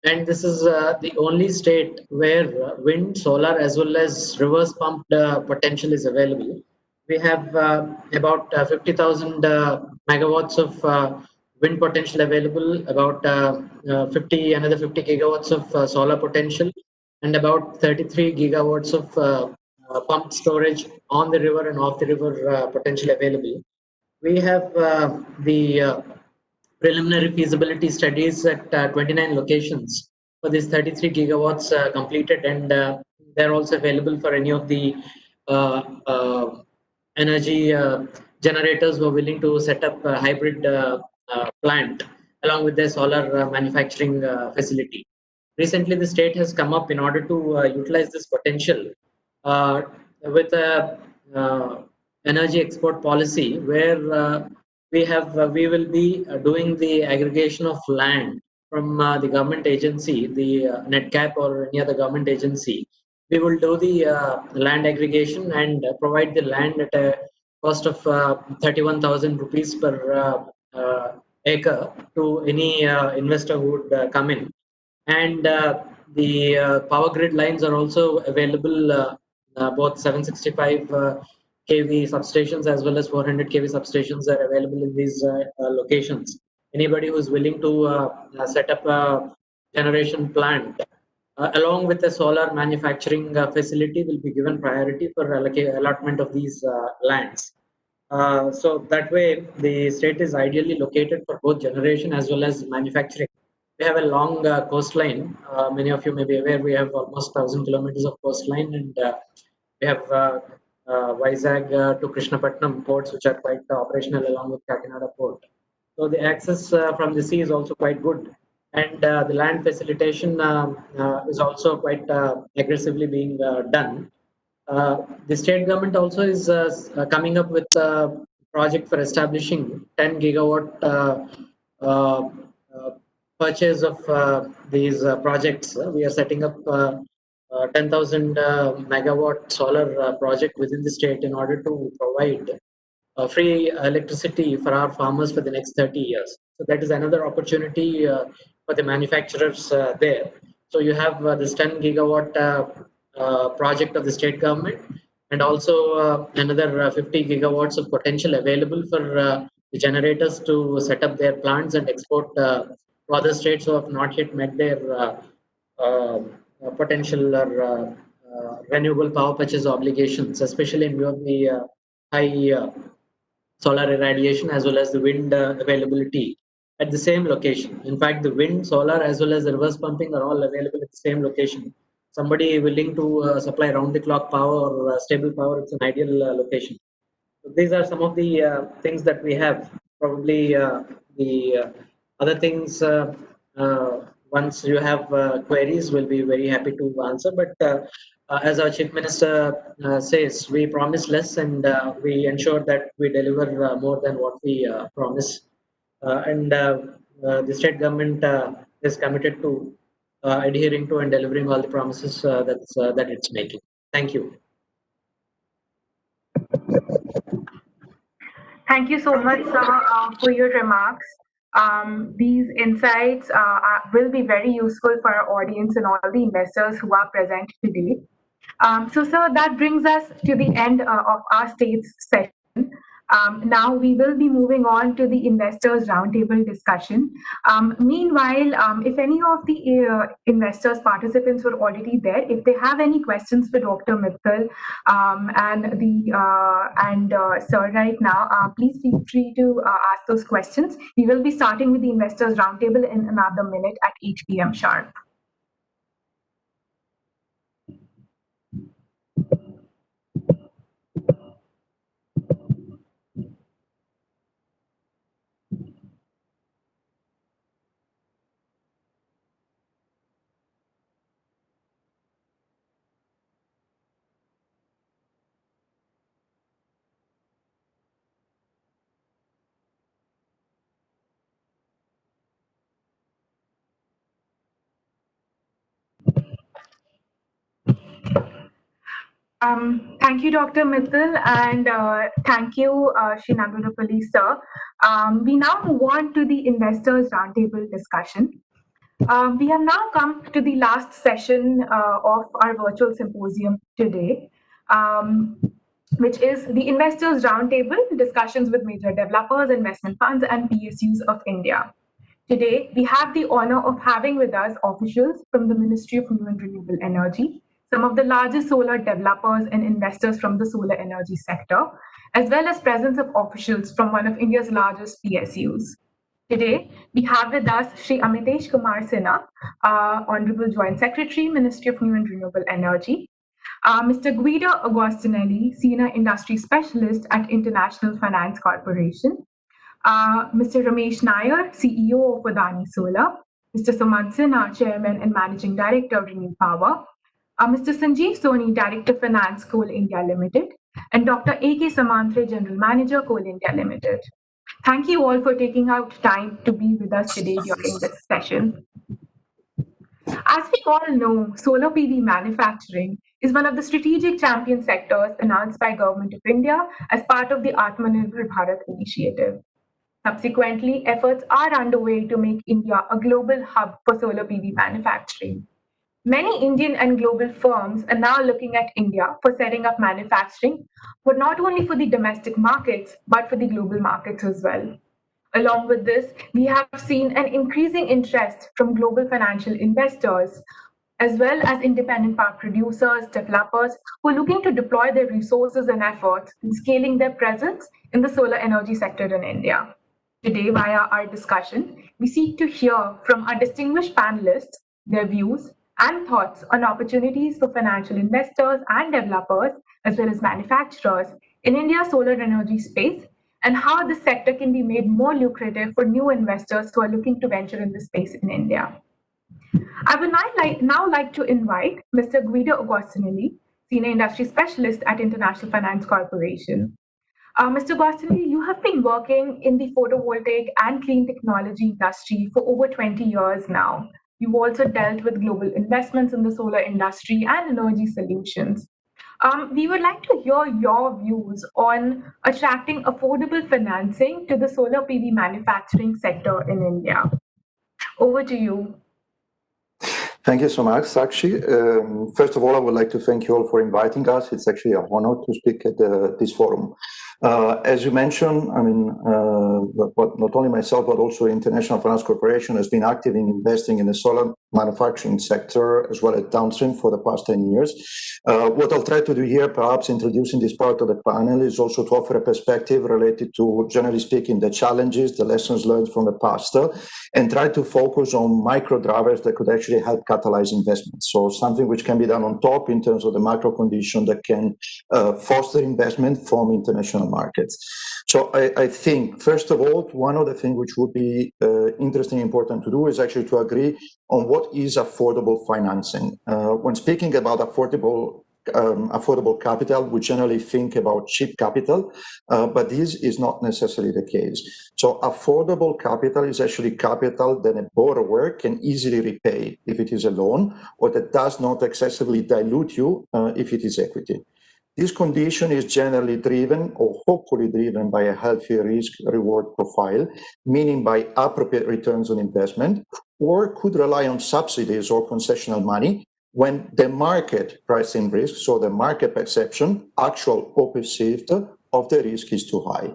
and this is the only state where wind, solar, as well as reverse pumped potential is available. We have about 50,000 megawatts of wind potential available, about another 50 gigawatts of solar potential, and about 33 gigawatts of pumped storage on the river and off the river potential available. We have the preliminary feasibility studies at 29 locations for these 33 gigawatts completed, and they're also available for any of the uh, uh, energy generators who are willing to set up a hybrid plant along with their solar manufacturing facility. Recently, the state has come up in order to utilize this potential uh, with a energy export policy where we will be doing the aggregation of land from the government agency, the NetCap or any other government agency. We will do the land aggregation and provide the land at a cost of 31,000 rupees per acre to any investor who would come in. And the power grid lines are also available, both 765 kV substations as well as 400 kV substations are available in these locations. Anybody who is willing to set up a generation plant along with a solar manufacturing facility will be given priority for allotment of these lands. So that way, the state is ideally located for both generation as well as manufacturing. We have a long coastline. Many of you may be aware we have almost 1,000 kilometers of coastline, and we have Vizag to Krishnapatnam ports, which are quite operational along with Kakinada port. So the access from the sea is also quite good, and the land facilitation is also quite aggressively being done. The state government also is coming up with a project for establishing 10 gigawatt uh, uh, purchase of these projects. We are setting up 10,000 megawatt solar project within the state in order to provide free electricity for our farmers for the next 30 years. So that is another opportunity for the manufacturers there. So you have this 10 gigawatt project of the state government, and also another 50 gigawatts of potential available for the generators to set up their plants and export to other states who have not yet met their uh, potential or renewable power purchase obligations, especially in view of the high solar irradiation as well as the wind availability at the same location. In fact, the wind, solar, as well as the reverse pumping are all available at the same location. Somebody willing to supply round the clock power or stable power, it's an ideal location. So these are some of the things that we have. Probably the other things, once you have queries, we'll be very happy to answer. But as our Chief Minister says, we promise less and we ensure that we deliver more than what we promise. And the state government is committed to adhering to and delivering all the promises that it's making. Thank you. Thank you so much, sir, for your remarks. These insights will be very useful for our audience and all the investors who are present today. So, sir, that brings us to the end of our state's session. Now we will be moving on to the investors roundtable discussion. Meanwhile, if any of the investors participants were already there, if they have any questions for Dr. Mittal and sir right now, please feel free to ask those questions. We will be starting with the investors roundtable in another minute at 8 p.m. sharp. Thank you, Dr. Mittal, and thank you, Srinagurapalli sir. We now move on to the investors roundtable discussion. We have now come to the last session of our virtual symposium today, um, which is the Investors Roundtable discussions with major developers, investment funds, and PSUs of India. Today, we have the honor of having with us officials from the Ministry of New and Renewable Energy, some of the largest solar developers and investors from the solar energy sector, as well as presence of officials from one of India's largest PSUs. Today, we have with us Sri Amitesh Kumar Sinha, Honorable Joint Secretary, Ministry of New and Renewable Energy, Mr. Guido Agostinelli, Senior Industry Specialist at International Finance Corporation, Mr. Ramesh Nair, CEO of Adani Solar, Mr. Sumant Sinha, Chairman and Managing Director of Renew Power, Mr. Sanjeev Soni, Director Finance, Coal India Limited, and Dr. A.K. Samantre, General Manager, Coal India Limited. Thank you all for taking out time to be with us today during this session. As we all know, solar PV manufacturing is one of the strategic champion sectors announced by Government of India as part of the Atmanirbhar Bharat initiative. Subsequently, efforts are underway to make India a global hub for solar PV manufacturing. Many Indian and global firms are now looking at India for setting up manufacturing, but not only for the domestic markets, but for the global markets as well. Along with this, we have seen an increasing interest from global financial investors, as well as independent power producers, developers who are looking to deploy their resources and efforts in scaling their presence in the solar energy sector in India. Today, via our discussion, we seek to hear from our distinguished panelists their views and thoughts on opportunities for financial investors and developers, as well as manufacturers, in India's solar energy space, and how this sector can be made more lucrative for new investors who are looking to venture in this space in India. I would now like to invite Mr. Guido Agostinelli, Senior Industry Specialist at International Finance Corporation. Mr. Agostinelli, you have been working in the photovoltaic and clean technology industry for over 20 years now. You've also dealt with global investments in the solar industry and energy solutions. We would like to hear your views on attracting affordable financing to the solar PV manufacturing sector in India. Over to you. Thank you so much, Sakshi. First of all, I would like to thank you all for inviting us. It's actually an honor to speak at this forum. As you mentioned, I mean, not only myself, but also International Finance Corporation has been active in investing in the solar manufacturing sector as well as downstream for the past 10 years. What I'll try to do here, perhaps introducing this part of the panel, is also to offer a perspective related to, generally speaking, the challenges, the lessons learned from the past, and try to focus on micro drivers that could actually help catalyze investment. So something which can be done on top in terms of the macro condition that can foster investment from international markets. So I think, first of all, one of the things which would be interesting, important to do is actually to agree on what is affordable financing. When speaking about affordable capital, we generally think about cheap capital, but this is not necessarily the case. So affordable capital is actually capital that a borrower can easily repay if it is a loan, or that does not excessively dilute you if it is equity. This condition is generally driven, or hopefully driven, by a healthy risk-reward profile, meaning by appropriate returns on investment, or could rely on subsidies or concessional money when the market pricing risk, so the market perception, actual or perceived, of the risk is too high.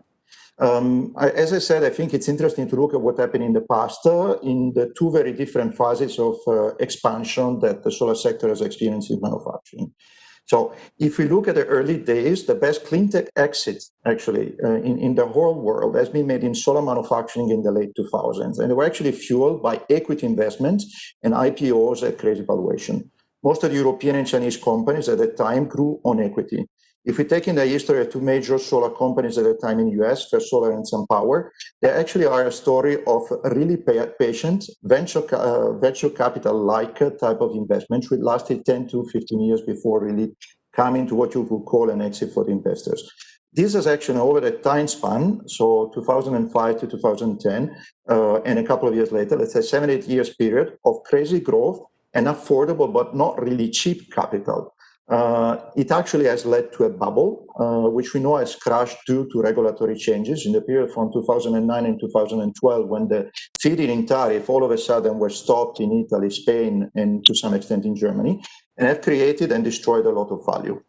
As I said, I think it's interesting to look at what happened in the past in the two very different phases of expansion that the solar sector has experienced in manufacturing. So if we look at the early days, the best clean tech exit actually in the whole world has been made in solar manufacturing in the late 2000s. And they were actually fueled by equity investments and IPOs at crazy valuation. Most of the European and Chinese companies at that time grew on equity. If we take in the history of two major solar companies at the time in the US, First Solar and SunPower, they actually are a story of really patient venture capital-like type of investment, which lasted 10 to 15 years before really coming to what you could call an exit for the investors. This is actually over the time span, so 2005 to 2010, and a couple of years later, let's say 7-8 years period of crazy growth and affordable but not really cheap capital. It actually has led to a bubble, which we know has crashed due to regulatory changes in the period from 2009 and 2012, when the feed-in tariff all of a sudden were stopped in Italy, Spain, and to some extent in Germany, and have created and destroyed a lot of value.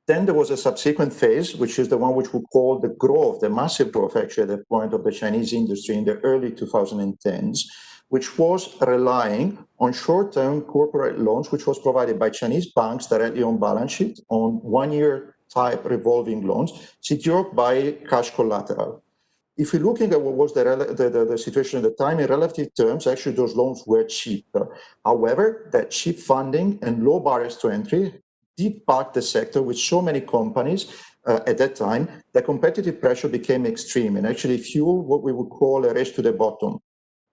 Then there was a subsequent phase, which is the one which we call the growth, the massive growth actually at the point of the Chinese industry in the early 2010s, which was relying on short-term corporate loans, which was provided by Chinese banks directly on balance sheet on one-year type revolving loans, secured by cash collateral. If you're looking at what was the situation at the time, in relative terms, actually those loans were cheap. However, that cheap funding and low barriers to entry did pack the sector with so many companies at that time, the competitive pressure became extreme and actually fueled what we would call a race to the bottom.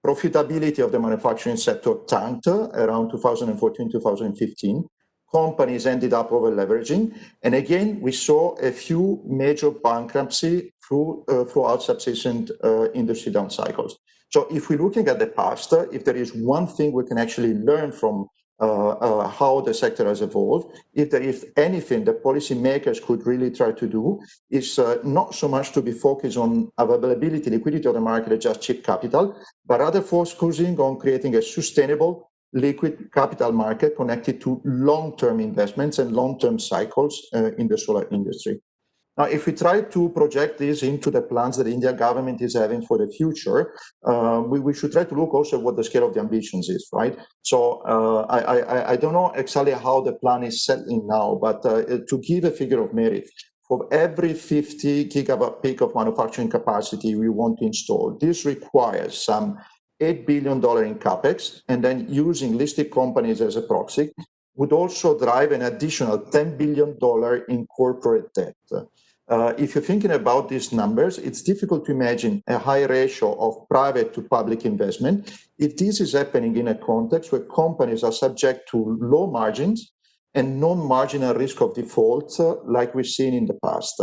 Profitability of the manufacturing sector tanked around 2014, 2015. Companies ended up over leveraging. And again, we saw a few major bankruptcy throughout subsequent industry down cycles. So if we're looking at the past, if there is one thing we can actually learn from how the sector has evolved, if there is anything that policymakers could really try to do, is not so much to be focused on availability, liquidity of the market, just cheap capital, but rather focusing on creating a sustainable, liquid capital market connected to long-term investments and long-term cycles in the solar industry. Now, if we try to project this into the plans that the Indian government is having for the future, we should try to look also at what the scale of the ambitions is, right? So I don't know exactly how the plan is set in now, but to give a figure of merit, for every 50 gigawatt peak of manufacturing capacity we want to install, this requires some $8 billion in capex, and then using listed companies as a proxy would also drive an additional $10 billion in corporate debt. If you're thinking about these numbers, it's difficult to imagine a high ratio of private to public investment if this is happening in a context where companies are subject to low margins and non-marginal risk of default, like we've seen in the past.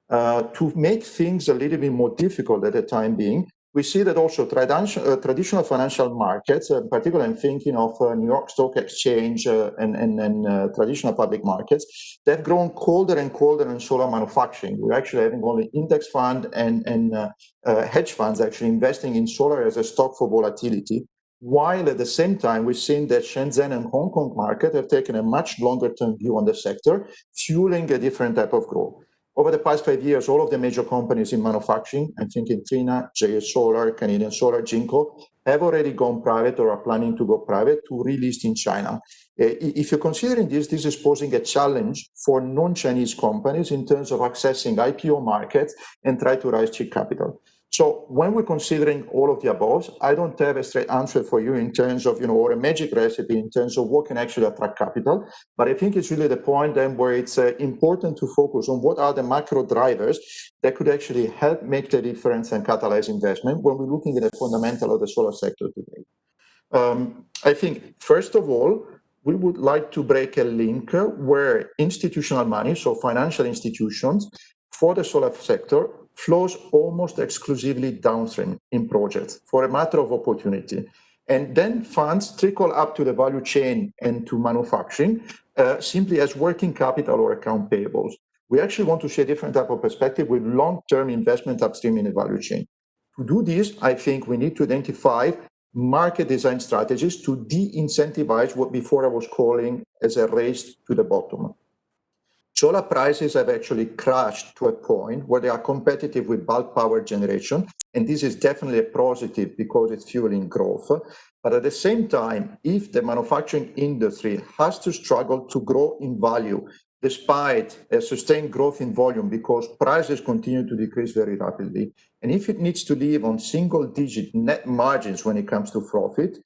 To make things a little bit more difficult at the time being, we see that also traditional financial markets, particularly I'm thinking of New York Stock Exchange and traditional public markets, they've grown colder and colder in solar manufacturing. We're actually having only index fund and hedge funds actually investing in solar as a stock for volatility, while at the same time we've seen that Shenzhen and Hong Kong market have taken a much longer term view on the sector, fueling a different type of growth. Over the past 5 years, all of the major companies in manufacturing, I'm thinking Trina, JS Solar, Canadian Solar, Jinko, have already gone private or are planning to go private to relist in China. If you're considering this is posing a challenge for non-Chinese companies in terms of accessing IPO markets and try to raise cheap capital. So when we're considering all of the above, I don't have a straight answer for you in terms of, or a magic recipe in terms of what can actually attract capital. But I think it's really the point then where it's important to focus on what are the macro drivers that could actually help make the difference and catalyze investment when we're looking at the fundamental of the solar sector today. I think, first of all, we would like to break a link where institutional money, so financial institutions, for the solar sector flows almost exclusively downstream in projects for a matter of opportunity. And then funds trickle up to the value chain and to manufacturing simply as working capital or account payables. We actually want to see a different type of perspective with long-term investment upstream in the value chain. To do this, I think we need to identify market design strategies to de-incentivize what before I was calling as a race to the bottom. Solar prices have actually crashed to a point where they are competitive with bulk power generation, and this is definitely a positive because it's fueling growth. But at the same time, if the manufacturing industry has to struggle to grow in value despite a sustained growth in volume because prices continue to decrease very rapidly, and if it needs to live on single-digit net margins when it comes to profit,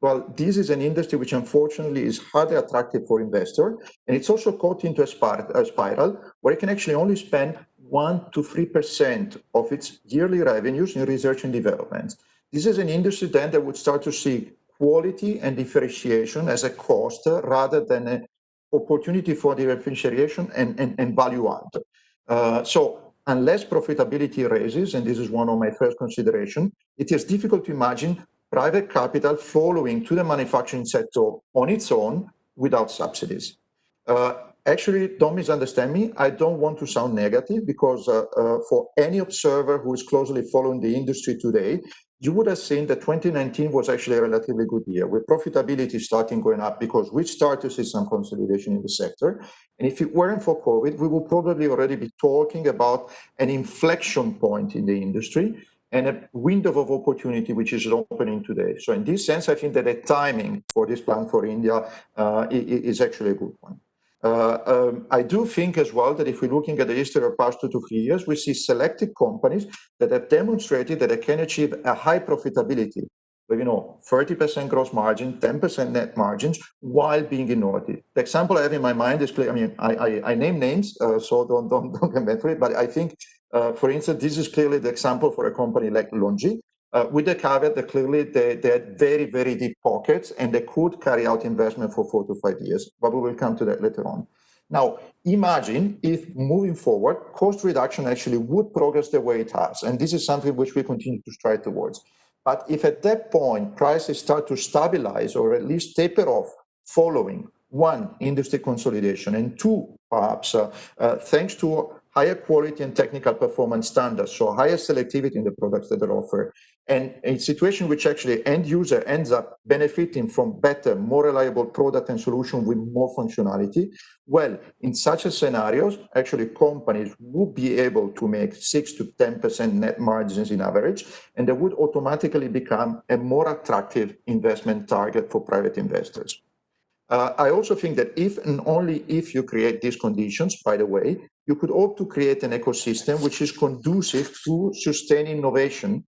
well, this is an industry which unfortunately is hardly attractive for investors, and it's also caught into a spiral where it can actually only spend 1 to 3% of its yearly revenues in research and development. This is an industry then that would start to see quality and differentiation as a cost rather than an opportunity for differentiation and value add. So unless profitability raises, and this is one of my first considerations, it is difficult to imagine private capital following to the manufacturing sector on its own without subsidies. Actually, don't misunderstand me. I don't want to sound negative because for any observer who is closely following the industry today, you would have seen that 2019 was actually a relatively good year with profitability starting going up because we start to see some consolidation in the sector. And if it weren't for COVID, we would probably already be talking about an inflection point in the industry and a window of opportunity which is opening today. So in this sense, I think that the timing for this plan for India is actually a good one. I do think as well that if we're looking at the history of the past 2 to 3 years, we see selected companies that have demonstrated that they can achieve a high profitability, but 30% gross margin, 10% net margins, while being innovative. The example I have in my mind is clear. I mean, I name names, so don't get mad for it. But I think, for instance, this is clearly the example for a company like Longi, with the caveat that clearly they had very, very deep pockets and they could carry out investment for 4 to 5 years, but we will come to that later on. Now, imagine if moving forward, cost reduction actually would progress the way it has, and this is something which we continue to strive towards. But if at that point prices start to stabilize or at least taper off following one, industry consolidation, and two, perhaps thanks to higher quality and technical performance standards, so higher selectivity in the products that are offered, and a situation which actually end user ends up benefiting from better, more reliable product and solution with more functionality. Well, in such a scenarios, actually companies would be able to make 6 to 10% net margins in average, and they would automatically become a more attractive investment target for private investors. I also think that if and only if you create these conditions, by the way, you could hope to create an ecosystem which is conducive to sustain innovation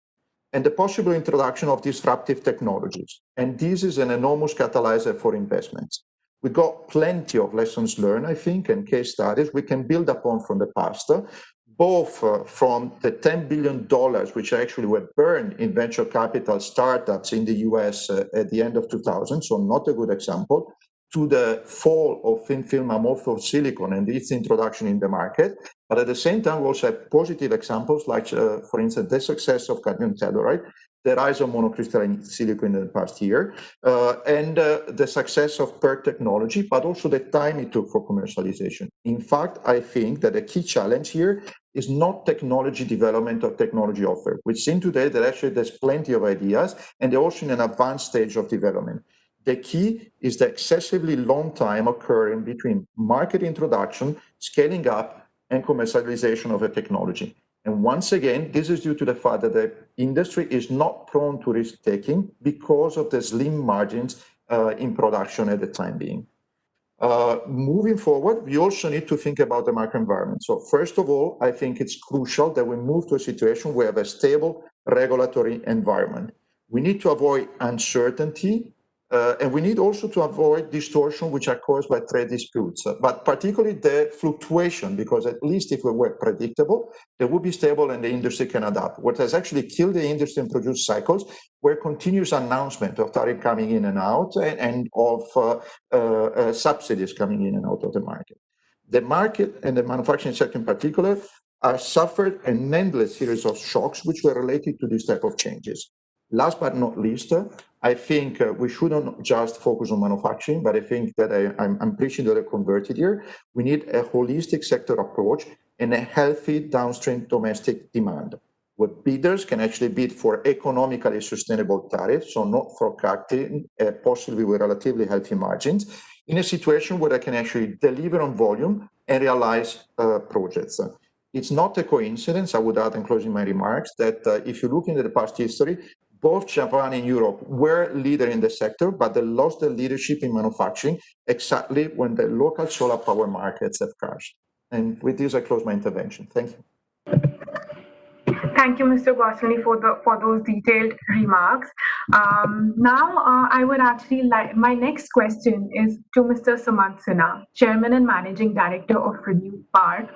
and the possible introduction of disruptive technologies. And this is an enormous catalyzer for investments. We got plenty of lessons learned, I think, and case studies we can build upon from the past, both from the $10 billion which actually were burned in venture capital startups in the US at the end of 2000, so not a good example, to the fall of thin film amorphous silicon and its introduction in the market. But at the same time, we also have positive examples like, for instance, the success of cadmium telluride, the rise of monocrystalline silicon in the past year, and the success of PERC technology, but also the time it took for commercialization. In fact, I think that the key challenge here is not technology development or technology offer. We've seen today that actually there's plenty of ideas and they're also in an advanced stage of development. The key is the excessively long time occurring between market introduction, scaling up, and commercialization of a technology. And once again, this is due to the fact that the industry is not prone to risk-taking because of the slim margins in production at the time being. Moving forward, we also need to think about the market environment. So first of all, I think it's crucial that we move to a situation where we have a stable regulatory environment. We need to avoid uncertainty, and we need also to avoid distortion which are caused by trade disputes, but particularly the fluctuation, because at least if we were predictable, they would be stable and the industry can adapt. What has actually killed the industry and produced cycles were continuous announcement of tariff coming in and out and of subsidies coming in and out of the market. The market and the manufacturing sector in particular are suffered an endless series of shocks which were related to this type of changes. Last but not least, I think we shouldn't just focus on manufacturing, but I think that I'm preaching to the converted here. We need a holistic sector approach and a healthy downstream domestic demand, where bidders can actually bid for economically sustainable tariffs, so not forecasting, possibly with relatively healthy margins, in a situation where they can actually deliver on volume and realize projects. It's not a coincidence, I would add in closing my remarks, that if you look into the past history, both Japan and Europe were leader in the sector, but they lost their leadership in manufacturing exactly when the local solar power markets have crashed. And with this, I close my intervention. Thank you. Thank you, Mr. Goswami, for those detailed remarks. Now, I would actually like, my next question is to Mr. Sumant Sinha, Chairman and Managing Director of Renew Power.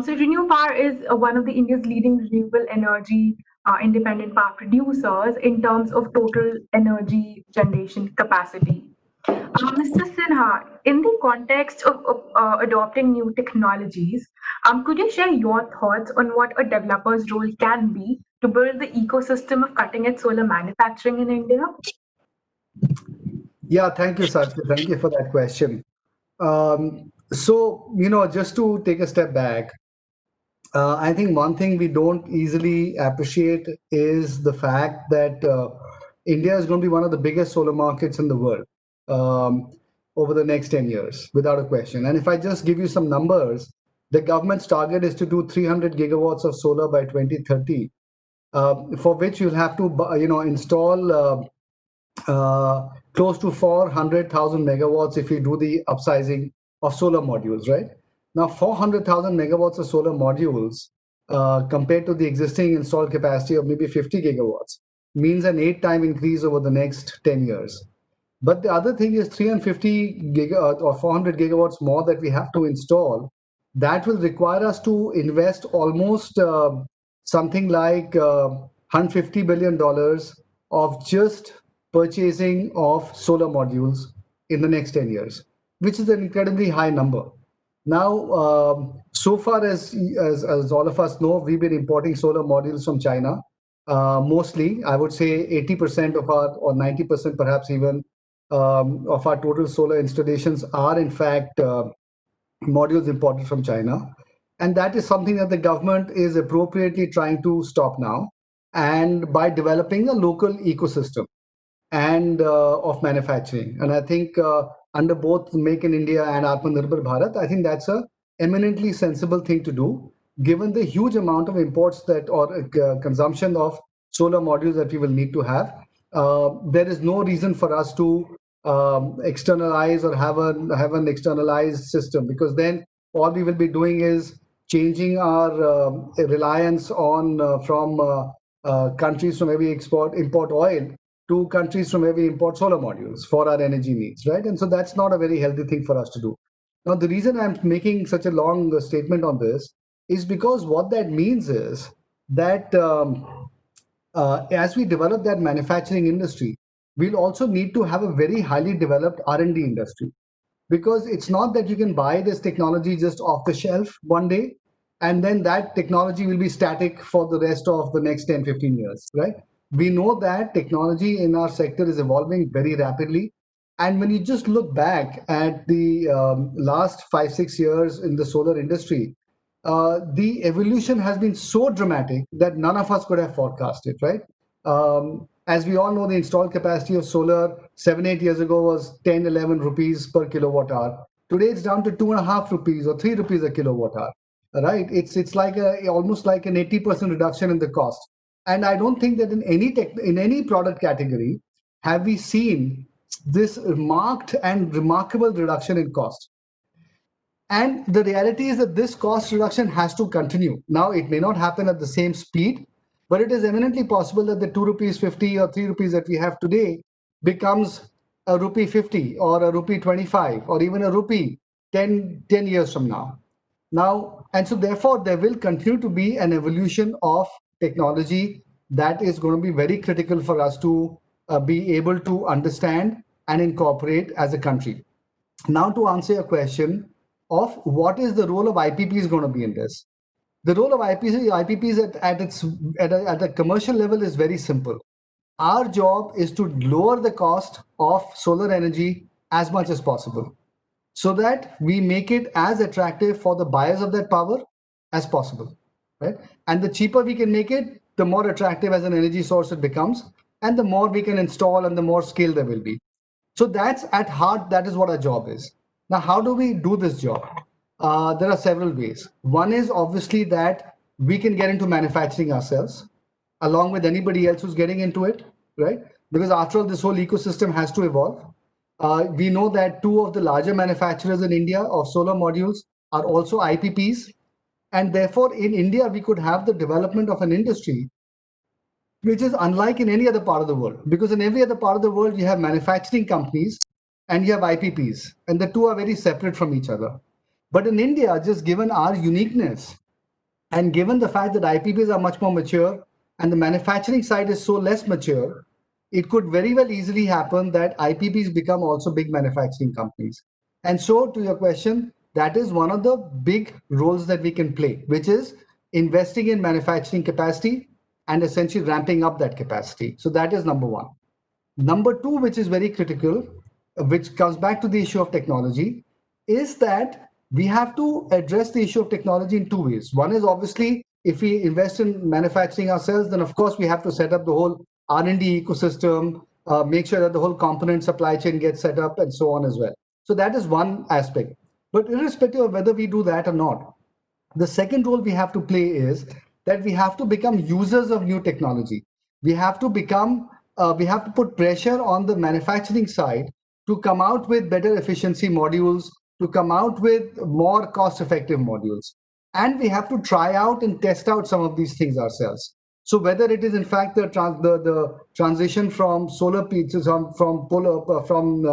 So Renew Power is one of the India's leading renewable energy independent power producers in terms of total energy generation capacity. Mr. Sinha, in the context of adopting new technologies, could you share your thoughts on what a developer's role can be to build the ecosystem of cutting-edge solar manufacturing in India? Yeah, thank you, Sakshi. Thank you for that question. Just to take a step back, I think one thing we don't easily appreciate is the fact that India is going to be one of the biggest solar markets in the world um, over the next 10 years, without a question. And if I just give you some numbers, the government's target is to do 300 gigawatts of solar by 2030, for which you'll have to, install close to 400,000 megawatts if you do the upsizing of solar modules, right? Now, 400,000 megawatts of solar modules compared to the existing installed capacity of maybe 50 gigawatts means an 8-time increase over the next 10 years. But the other thing is 350 or 400 gigawatts more that we have to install. That will require us to invest almost something like $150 billion of just purchasing of solar modules in the next 10 years, which is an incredibly high number. Now, so far as all of us know, we've been importing solar modules from China. Mostly, I would say 80% of our, or 90% perhaps even, of our total solar installations are in fact modules imported from China. And that is something that the government is appropriately trying to stop now, and by developing a local ecosystem and of manufacturing. And I think under both Make in India and Atmanirbhar Bharat, I think that's a eminently sensible thing to do, given the huge amount of imports that, or consumption of solar modules that we will need to have. There is no reason for us to externalize or have an externalized system, because then all we will be doing is changing our reliance on from countries from where we import oil to countries from where we import solar modules for our energy needs, right? And so that's not a very healthy thing for us to do. Now, the reason I'm making such a long statement on this is because what that means is that as we develop that manufacturing industry, we'll also need to have a very highly developed R&D industry, because it's not that you can buy this technology just off the shelf one day and then that technology will be static for the rest of the next 10, 15 years, right? We know that technology in our sector is evolving very rapidly. And when you just look back at the last 5, 6 years in the solar industry, the evolution has been so dramatic that none of us could have forecasted, right? As we all know, the installed capacity of solar 7, 8 years ago was 10, 11 rupees per kilowatt hour. Today it's down to 2.5 rupees or 3 rupees a kilowatt hour, right? It's like almost like an 80% reduction in the cost. And I don't think that in any product category have we seen this marked and remarkable reduction in cost. And the reality is that this cost reduction has to continue. Now, it may not happen at the same speed, but it is eminently possible that the 2 rupees 50 or 3 rupees that we have today becomes a rupee 50 or a rupee 25 or even a rupee 10 years from now. Now, and so therefore, there will continue to be an evolution of technology that is going to be very critical for us to be able to understand and incorporate as a country. Now, to answer your question of what is the role of IPPs going to be in this, the role of IPPs at a commercial level is very simple. Our job is to lower the cost of solar energy as much as possible, so that we make it as attractive for the buyers of that power as possible, right? And the cheaper we can make it, the more attractive as an energy source it becomes, and the more we can install and the more scale there will be. So that's at heart, that is what our job is. Now, how do we do this job? There are several ways. One is obviously that we can get into manufacturing ourselves, along with anybody else who's getting into it, right? Because after all, this whole ecosystem has to evolve. We know that two of the larger manufacturers in India of solar modules are also IPPs. And therefore, in India, we could have the development of an industry which is unlike in any other part of the world. Because in every other part of the world, you have manufacturing companies and you have IPPs, and the two are very separate from each other. But in India, just given our uniqueness, and given the fact that IPPs are much more mature and the manufacturing side is so less mature, it could very well easily happen that IPPs become also big manufacturing companies. And so, to your question, that is one of the big roles that we can play, which is investing in manufacturing capacity and essentially ramping up that capacity. So, that is number one. Number two, which is very critical, which comes back to the issue of technology, is that we have to address the issue of technology in two ways. One is obviously if we invest in manufacturing ourselves, then of course we have to set up the whole R&D ecosystem, make sure that the whole component supply chain gets set up and so on as well. So that is one aspect. But irrespective of whether we do that or not, the second role we have to play is that we have to become users of new technology. We have to become, we have to put pressure on the manufacturing side to come out with better efficiency modules, to come out with more cost effective modules. And we have to try out and test out some of these things ourselves. So whether it is in fact the transition from solar pieces from polar from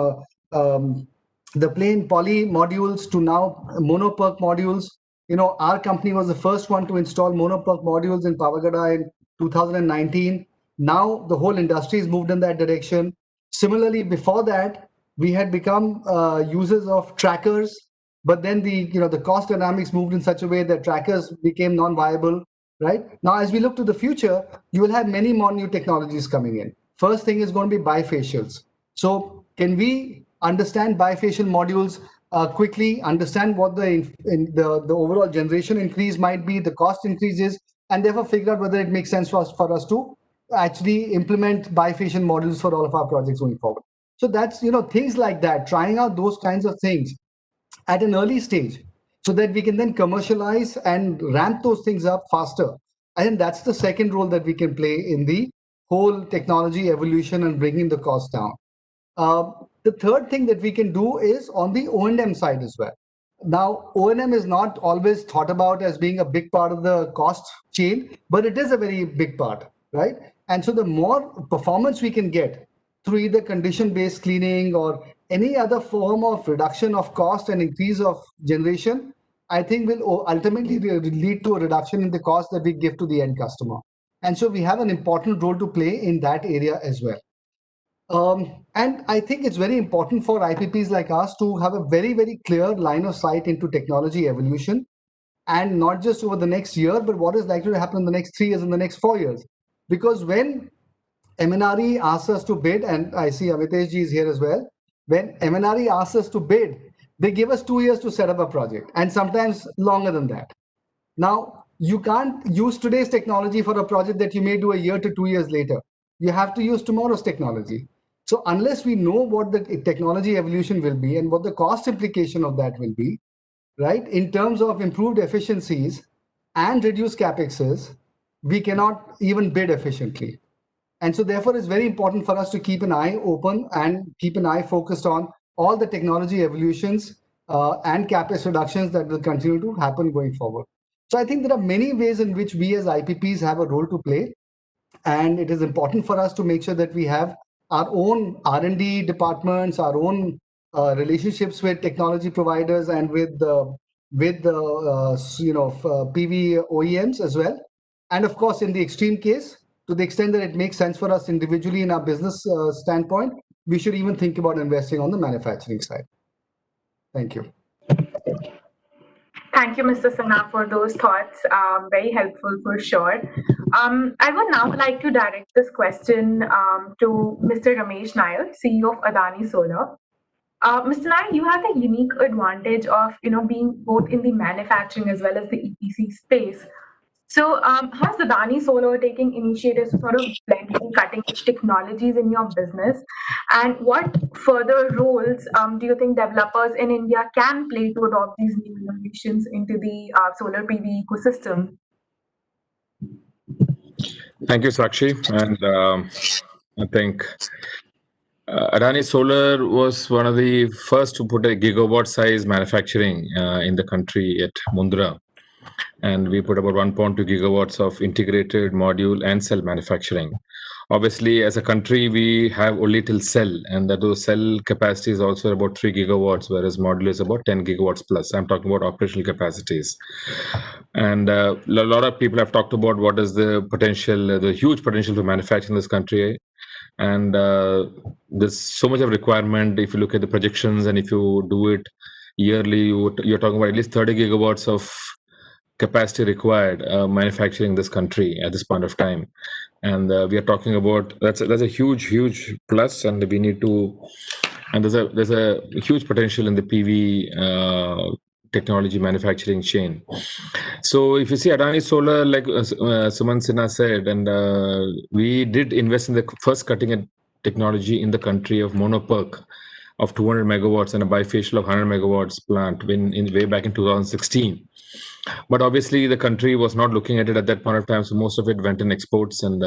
the plain poly modules to now mono-PERC modules. Our company was the first one to install mono-PERC modules in Pavagada in 2019. Now the whole industry has moved in that direction. Similarly, before that, we had become users of trackers, but then the cost dynamics moved in such a way that trackers became non-viable. Right now, as we look to the future, you will have many more new technologies coming in. First thing is going to be bifacials. So, can we understand bifacial modules quickly, understand what the overall generation increase might be, the cost increases, and therefore figure out whether it makes sense for us to actually implement bifacial modules for all of our projects going forward. So that's things like that, trying out those kinds of things at an early stage so that we can then commercialize and ramp those things up faster. I think that's the second role that we can play in the whole technology evolution and bringing the cost down. The third thing that we can do is on the O&M side as well. Now, O&M is not always thought about as being a big part of the cost chain, but it is a very big part, right? And so the more performance we can get through either condition-based cleaning or any other form of reduction of cost and increase of generation, I think will ultimately lead to a reduction in the cost that we give to the end customer. And so we have an important role to play in that area as well. And I think it's very important for IPPs like us to have a very, very clear line of sight into technology evolution, and not just over the next year, but what is likely to happen in the next 3 years, in the next 4 years. Because when MNRE asks us to bid, and I see Amitesh ji is here as well, when MNRE asks us to bid, they give us 2 years to set up a project, and sometimes longer than that. Now, you can't use today's technology for a project that you may do a year to 2 years later. You have to use tomorrow's technology. So unless we know what the technology evolution will be and what the cost implication of that will be, right, in terms of improved efficiencies and reduced capexes, we cannot even bid efficiently. And so therefore, it's very important for us to keep an eye open and keep an eye focused on all the technology evolutions and capex reductions that will continue to happen going forward. So I think there are many ways in which we as IPPs have a role to play. And it is important for us to make sure that we have our own R&D departments, our own relationships with technology providers and with the PV OEMs as well. And of course, in the extreme case, to the extent that it makes sense for us individually in our business standpoint, we should even think about investing on the manufacturing side. Thank you. Thank you, Mr. Sinha, for those thoughts. Very helpful for sure. I would now like to direct this question to Mr. Ramesh Nair, CEO of Adani Solar. Mr. Nair, you have the unique advantage of being both in the manufacturing as well as the EPC space. So, how's Adani Solar taking initiatives to sort of blend cutting edge technologies in your business? And what further roles do you think developers in India can play to adopt these new innovations into the solar PV ecosystem? Thank you, Sakshi. And I think Adani Solar was one of the first to put a gigawatt size manufacturing in the country at Mundra. And we put about 1.2 gigawatts of integrated module and cell manufacturing. Obviously, as a country, we have only till cell, and that those cell capacity is also about 3 gigawatts, whereas module is about 10 gigawatts plus. I'm talking about operational capacities. And a lot of people have talked about what is the potential, the huge potential for manufacturing in this country. And there's so much of requirement. If you look at the projections and if you do it yearly, you're talking about at least 30 gigawatts of capacity required manufacturing this country at this point of time. And we are talking about that's a huge plus, and we need to and there's a huge potential in the PV technology manufacturing chain. So if you see Adani Solar, like Suman Sinha said, and we did invest in the first cutting edge technology in the country of monoperk of 200 megawatts and a bifacial of 100 megawatts plant way back in 2016. But obviously, the country was not looking at it at that point of time, so most of it went in exports, and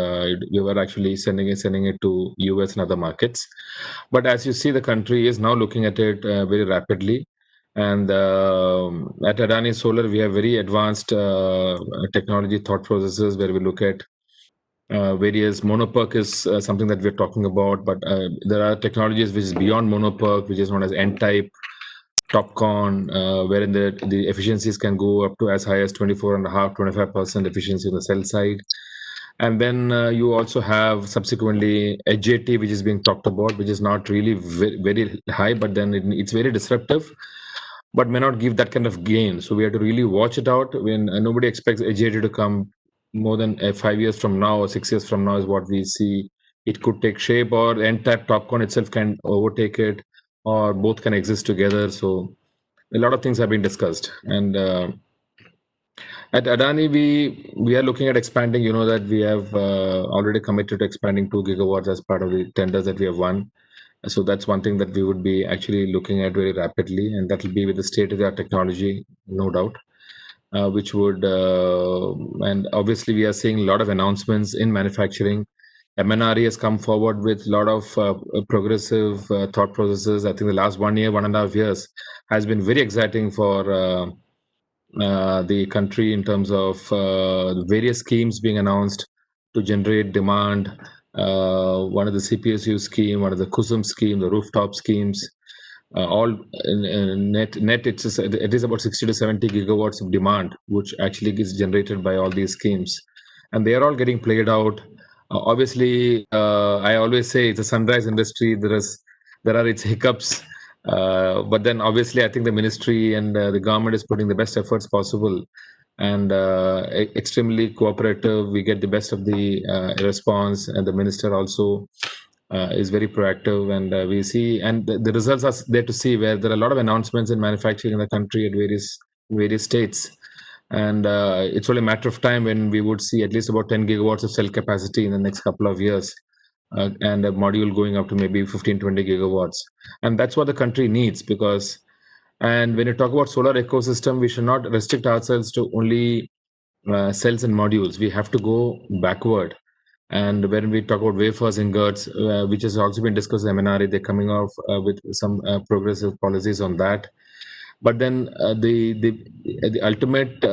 we were actually sending it to US and other markets. But as you see, the country is now looking at it very rapidly. And at Adani Solar, we have very advanced technology thought processes where we look at various monoperk is something that we're talking about, but there are technologies which is beyond monoperk, which is known as N-type, TopCon, wherein the efficiencies can go up to as high as 24.5, 25% efficiency on the cell side. And then you also have subsequently HJT, which is being talked about, which is not really very high, but then it's very disruptive, but may not give that kind of gain. So we have to really watch it out. When nobody expects HJT to come more than 5 years from now or 6 years from now is what we see. It could take shape, or N-type TopCon itself can overtake it, or both can exist together. So a lot of things have been discussed. And at Adani, we are looking at expanding. You know that we have already committed to expanding 2 gigawatts as part of the tenders that we have won. So that's one thing that we would be actually looking at very rapidly, and that will be with the state-of-the-art technology, no doubt. Which would, and obviously we are seeing a lot of announcements in manufacturing. MNRE has come forward with a lot of progressive thought processes. I think the last 1 year, 1.5 years has been very exciting for the country in terms of various schemes being announced to generate demand. One of the CPSU scheme, one of the KUSUM scheme, the rooftop schemes, all net it is about 60 to 70 gigawatts of demand, which actually is generated by all these schemes, and they are all getting played out. Obviously, I always say it's a sunrise industry. There are its hiccups, but then obviously I think the ministry and the government is putting the best efforts possible, and extremely cooperative. We get the best of the response, and the minister also is very proactive, and we see, and the results are there to see, where there are a lot of announcements in manufacturing in the country at various states, and it's only a matter of time when we would see at least about 10 gigawatts of cell capacity in the next couple of years, and a module going up to maybe 15-20 gigawatts, and that's what the country needs. Because, and when you talk about solar ecosystem, we should not restrict ourselves to only cells and modules. We have to go backward. And when we talk about wafers, ingots, which has also been discussed in MNRE, they're coming off with some progressive policies on that. But then the ultimate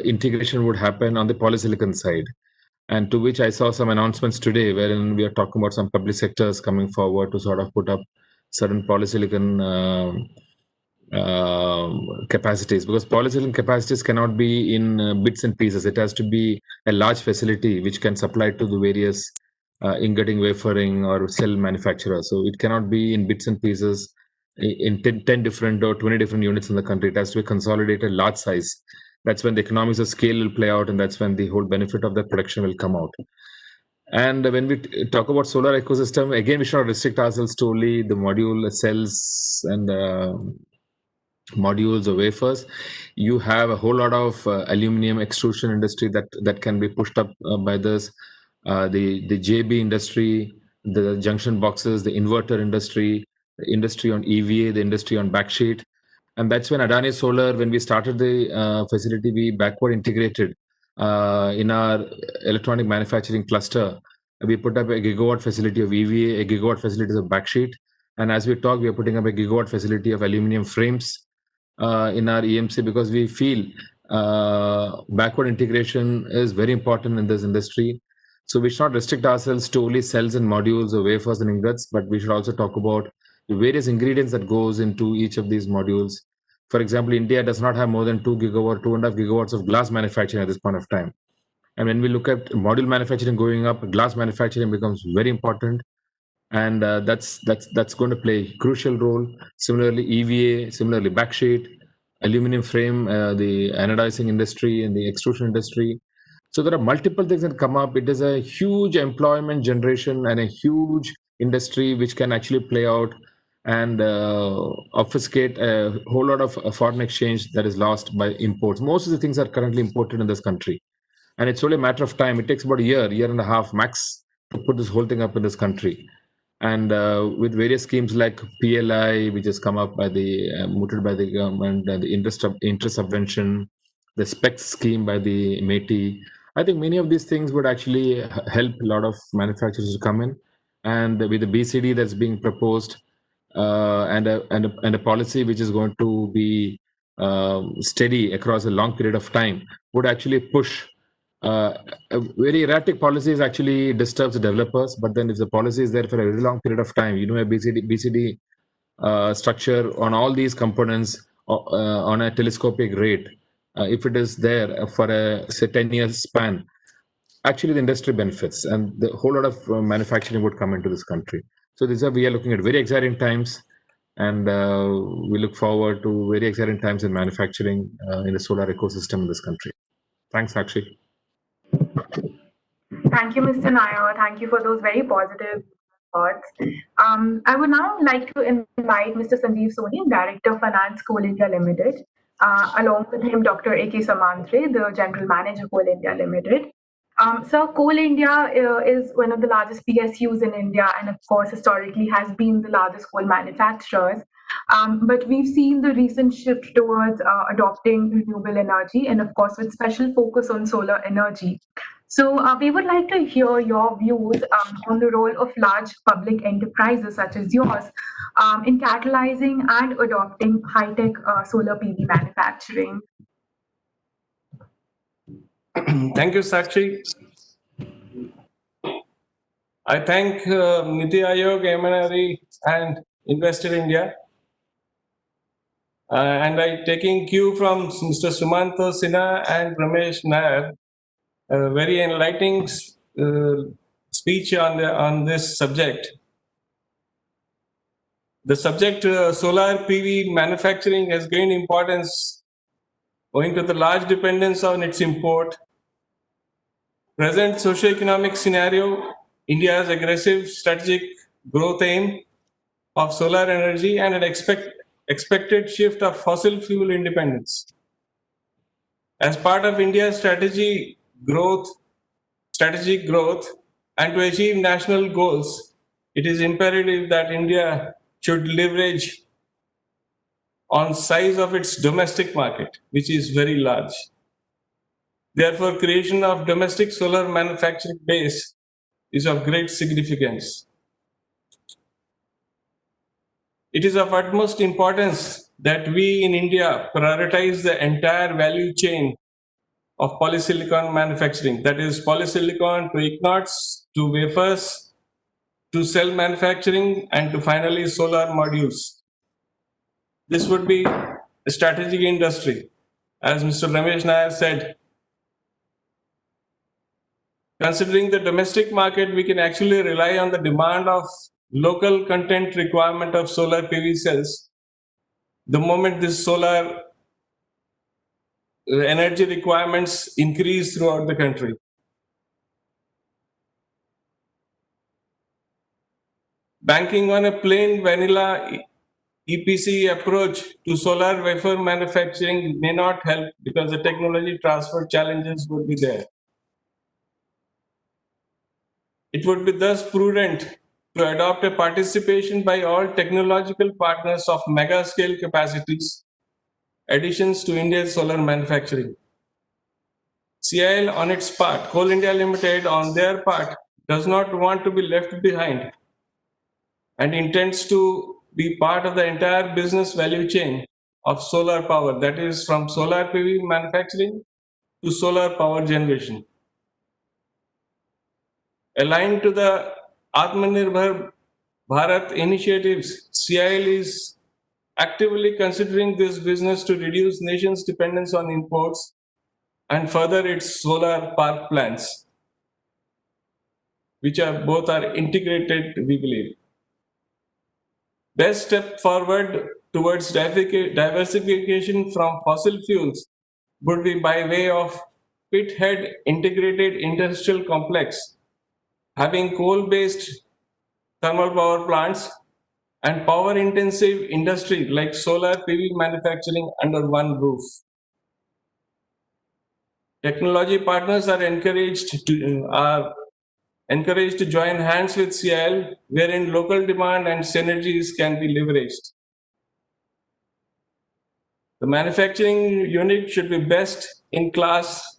integration would happen on the polysilicon side, and to which I saw some announcements today, wherein we are talking about some public sectors coming forward to sort of put up certain polysilicon capacities, because polysilicon capacities cannot be in bits and pieces. It has to be a large facility which can supply to the various ingoting, wafering, or cell manufacturers. So it cannot be in bits and pieces in 10 different or 20 different units in the country. It has to be consolidated, large size. That's when the economies of scale will play out, and that's when the whole benefit of that production will come out. And when we talk about solar ecosystem, again, we should not restrict ourselves to only the module cells and modules or wafers. You have a whole lot of aluminum extrusion industry that can be pushed up by this. The JB industry, the junction boxes, the inverter industry, the industry on EVA, the industry on backsheet. And that's when Adani Solar, when we started the facility, we backward integrated in our electronic manufacturing cluster. We put up a gigawatt facility of EVA, a gigawatt facility of backsheet. And as we talk, we are putting up a gigawatt facility of aluminum frames in our EMC, because we feel backward integration is very important in this industry. So we should not restrict ourselves to only cells and modules or wafers and ingots, but we should also talk about the various ingredients that goes into each of these modules. For example, India does not have more than 2.5 gigawatts of glass manufacturing at this point of time. And when we look at module manufacturing going up, glass manufacturing becomes very important, and that's going to play a crucial role. Similarly, EVA, similarly backsheet, aluminum frame, the anodizing industry and the extrusion industry. So there are multiple things that come up. It is a huge employment generation and a huge industry which can actually play out and obfuscate a whole lot of foreign exchange that is lost by imports. Most of the things are currently imported in this country, and it's only a matter of time. It takes about a year and a half max to put this whole thing up in this country. And with various schemes like PLI, which has come up by the mooted by the government, and the interest subvention, the specs scheme by the MATI, I think many of these things would actually help a lot of manufacturers to come in. And with the BCD that's being proposed, and a policy which is going to be steady across a long period of time, would actually push. A very erratic policies actually disturbs the developers, but then if the policy is there for a very long period of time, a BCD structure on all these components on a telescopic rate, if it is there for a say 10-year span, actually the industry benefits and the whole lot of manufacturing would come into this country. So we are looking at very exciting times, and we look forward to very exciting times in manufacturing in the solar ecosystem in this country. Thanks, Sakshi. Thank you, Mr. Nair. Thank you for those very positive thoughts. I would now like to invite Mr. Sanjeev Soni, Director of Finance, Coal India Limited, along with him, Dr. A.K. Samantre, the General Manager, Coal India Limited. So, Coal India is one of the largest PSUs in India, and of course, historically has been the largest coal manufacturers. But we've seen the recent shift towards adopting renewable energy, and of course, with special focus on solar energy. So we would like to hear your views on the role of large public enterprises such as yours in catalyzing and adopting high-tech solar PV manufacturing. Thank you, Sakshi. I thank Niti Aayog, MNRE, and Investor India. And I taking cue from Mr. Sumanto Sinha and Ramesh Nair, a very enlightening speech on this subject. The subject solar PV manufacturing has gained importance owing to the large dependence on its import. Present socio-economic scenario, India's aggressive strategic growth aim of solar energy, and an expected shift of fossil fuel independence. As part of India's strategic growth, and to achieve national goals, it is imperative that India should leverage on size of its domestic market, which is very large. Therefore, creation of domestic solar manufacturing base is of great significance. It is of utmost importance that we in India prioritize the entire value chain of polysilicon manufacturing, that is polysilicon to ignites, to wafers, to cell manufacturing, and to finally solar modules. This would be a strategic industry. As Mr. Ramesh Nair said, considering the domestic market, we can actually rely on the demand of local content requirement of solar PV cells. The moment this solar energy requirements increase throughout the country. Banking on a plain vanilla EPC approach to solar wafer manufacturing may not help because the technology transfer challenges would be there. It would be thus prudent to adopt a participation by all technological partners of mega scale capacities, additions to India's solar manufacturing. CIL on its part, Coal India Limited on their part, does not want to be left behind and intends to be part of the entire business value chain of solar power, that is from solar PV manufacturing to solar power generation. Aligned to the Atmanirbhar Bharat initiatives, CIL is actively considering this business to reduce nation's dependence on imports and further its solar park plans, which are both are integrated, we believe. Best step forward towards diversification from fossil fuels would be by way of pithead integrated industrial complex, having coal-based thermal power plants and power intensive industry like solar PV manufacturing under one roof. Technology partners are encouraged to join hands with CIL, wherein local demand and synergies can be leveraged. The manufacturing unit should be best in class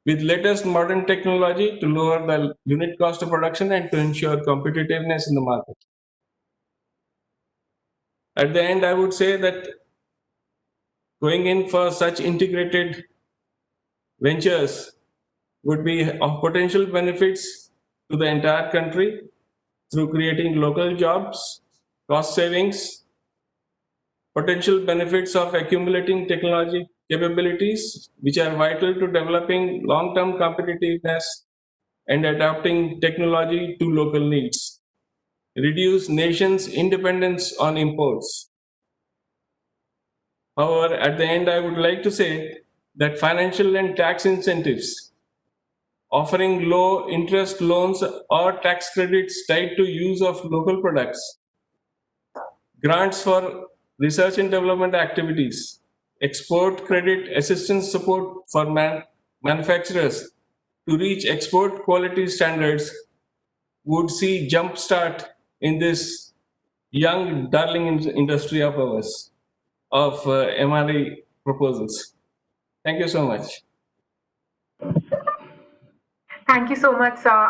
with latest modern technology to lower the unit cost of production and to ensure competitiveness in the market. At the end, I would say that going in for such integrated ventures would be of potential benefits to the entire country through creating local jobs, cost savings, potential benefits of accumulating technology capabilities, which are vital to developing long-term competitiveness and adapting technology to local needs, reduce nations' independence on imports. However, at the end, I would like to say that financial and tax incentives, offering low interest loans or tax credits tied to use of local products, grants for research and development activities, export credit assistance support for manufacturers to reach export quality standards would see jumpstart in this young darling industry of ours of MRE proposals. Thank you so much. Thank you so much, sir.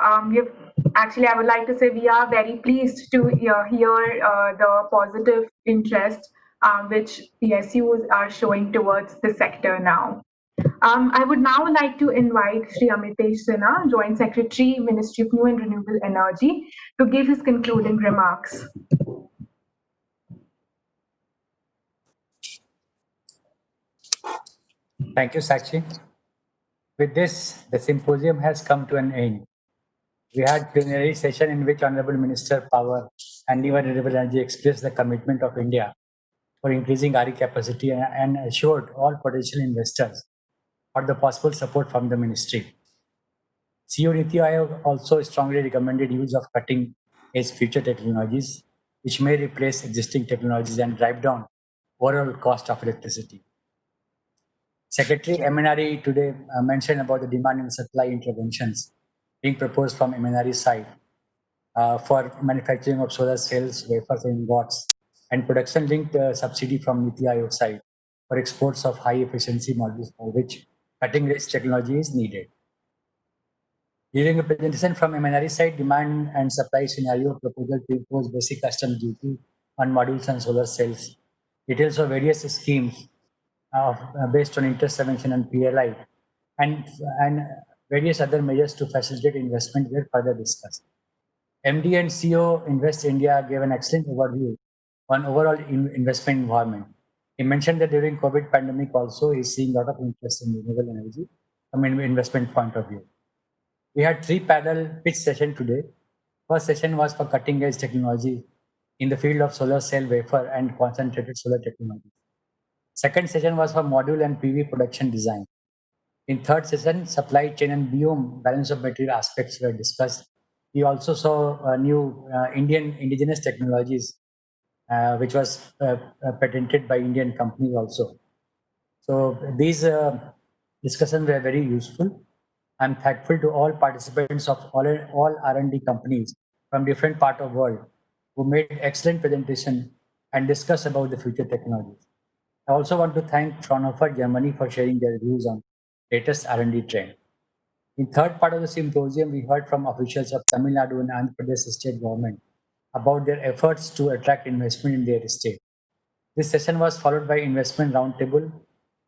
Actually, I would like to say we are very pleased to hear the positive interest which PSUs are showing towards the sector now. I would now like to invite Sri Amritesh Sinha, Joint Secretary, Ministry of New and Renewable Energy, to give his concluding remarks. Thank you, Sakshi. With this, the symposium has come to an end. We had plenary session in which Honorable Minister Power and New and Renewable Energy expressed the commitment of India for increasing RE capacity and assured all potential investors for the possible support from the ministry. CEO Niti Aayog also strongly recommended use of cutting-edge future technologies, which may replace existing technologies and drive down overall cost of electricity. Secretary MNRE today mentioned about the demand and supply interventions being proposed from MNRE side for manufacturing of solar cells, wafers, and ingots, and production-linked subsidy from Niti Aayog side for exports of high-efficiency modules for which cutting-edge technology is needed. During a presentation from MNRE side, demand and supply scenario proposal to impose basic custom duty on modules and solar cells, details of various schemes based on interest subvention and PLI, and various other measures to facilitate investment were further discussed. MD and CEO Invest India gave an excellent overview on overall investment environment. He mentioned that during COVID pandemic also he's seeing a lot of interest in renewable energy from an investment point of view. We had 3 parallel pitch sessions today. First session was for cutting edge technology in the field of solar cell, wafer, and concentrated solar technology. Second session was for module and PV production design. In third session, supply chain and BOM, balance of material aspects were discussed. We also saw new Indian indigenous technologies, which was patented by Indian companies also. So these discussions were very useful. I'm thankful to all participants of all R&D companies from different parts of the world who made excellent presentation and discussed about the future technologies. I also want to thank Fraunhofer Germany for sharing their views on latest R&D trend. In third part of the symposium, we heard from officials of Tamil Nadu and Andhra Pradesh state government about their efforts to attract investment in their state. This session was followed by investment roundtable,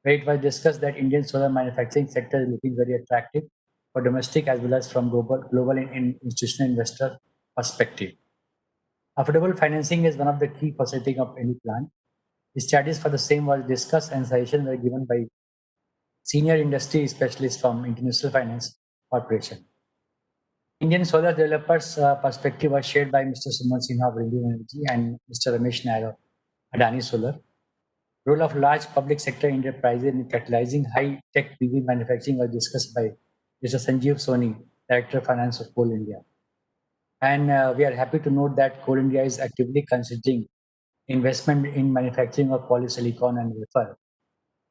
where it was discussed that Indian solar manufacturing sector is looking very attractive for domestic as well as from global and institutional investor perspective. Affordable financing is one of the key for setting up any plant. The studies for the same was discussed and suggestions were given by senior industry specialists from International Finance Corporation. Indian solar developers' perspective was shared by Mr. Suman Sinha of Renewable Energy and Mr. Ramesh Nair of Adani Solar. Role of large public sector enterprises in catalyzing high-tech PV manufacturing was discussed by Mr. Sanjeev Soni, Director of Finance of Coal India. And we are happy to note that Coal India is actively considering investment in manufacturing of polysilicon and wafer.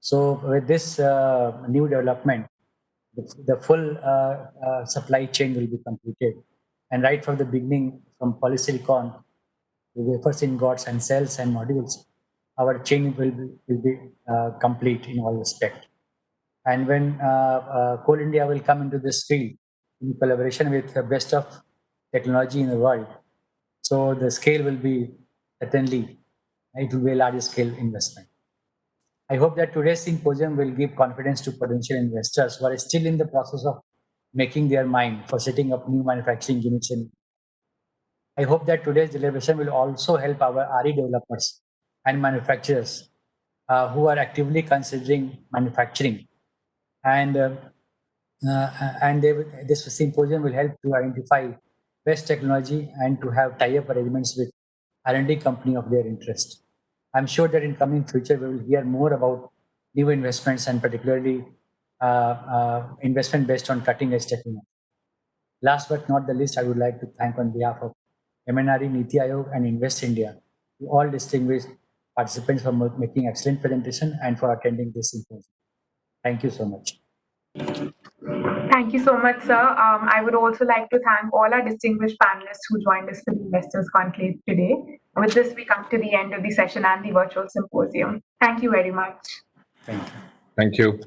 So with this new development, the full supply chain will be completed. And right from the beginning, from polysilicon to wafers, ingots, and cells and modules, our chain will be complete in all respect. And when Coal India will come into this field in collaboration with the best of technology in the world, so the scale will be certainly, it will be a large scale investment. I hope that today's symposium will give confidence to potential investors who are still in the process of making their mind for setting up new manufacturing units. I hope that today's deliberation will also help our RE developers and manufacturers who are actively considering manufacturing. And this symposium will help to identify best technology and to have tie-up arrangements with R&D company of their interest. I'm sure that in coming future we will hear more about new investments and particularly investment based on cutting-edge technology. Last but not the least, I would like to thank on behalf of MNRE, Niti Aayog, and Invest India to all distinguished participants for making excellent presentation and for attending this symposium. Thank you so much. Thank you so much, sir. I would also like to thank all our distinguished panelists who joined us for the Investors Conclave today. With this, we come to the end of the session and the virtual symposium. Thank you very much. Thank you. Thank you.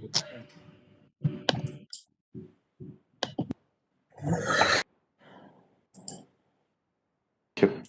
Thank you.